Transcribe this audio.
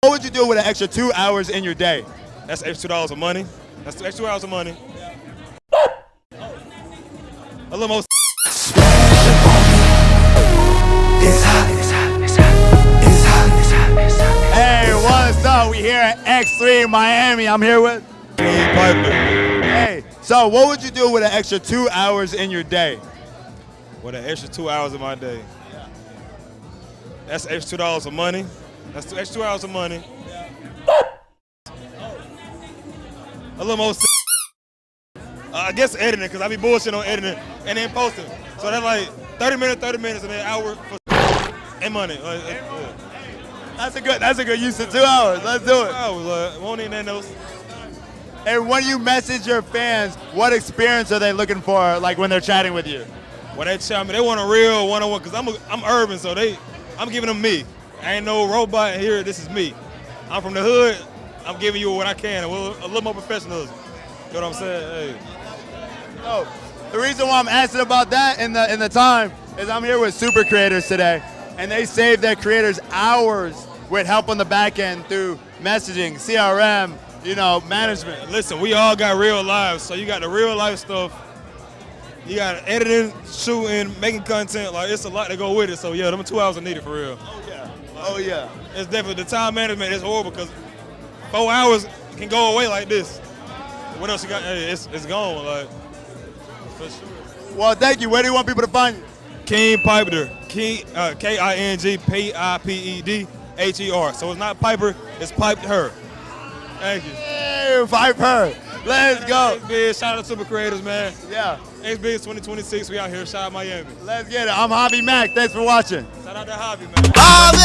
What would you do with an extra 2 hours in your day? That's extra $2 of money. That's extra 2 hours of money. A little more. It's hot, it's hot, it's hot, it's hot, it's hot, it's hot. Hey, what's up? We here at X3 Miami. I'm here with KingPipedHer. Hey, so what would you do with an extra 2 hours in your day? With an extra 2 hours of my day. That's extra $2 of money. That's extra 2 hours of money. A little more. I guess editing, because I be bullshitting on editing and then posting. So that's like 30 minutes, and then an hour for and money. That's a good use of 2 hours. Let's do it. Won't need nothing else. And when you message your fans, what experience are they looking for, like when they're chatting with you? When they chat me, they want a real one-on-one, because I'm urban, so I'm giving them me. I ain't no robot here, this is me. I'm from the hood, I'm giving you what I can, a little more professionalism. You know what I'm saying? Hey. So, the reason why I'm asking about that in the time is I'm here with super creators today, and they save their creators hours with help on the back end through messaging, CRM, management. Listen, we all got real lives, so you got the real life stuff. You got editing, shooting, making content. Like, it's a lot to go with it. So yeah, them 2 hours are needed for real. Oh yeah. It's definitely, the time management is horrible, because 4 hours can go away like this. What else you got? Hey, it's gone, like, for sure. Well, thank you. Where do you want people to find you? KingPipedHer, KingPipedHer. So it's not Piper, it's PipedHer. Thank you. Hey, Piper. Let's go. Big shout out to super creators, man. Yeah. X-Big 2026, we out here, shout out Miami. Let's get it. I'm Javi Mac. Thanks for watching. Shout out to Javi, man. Javi!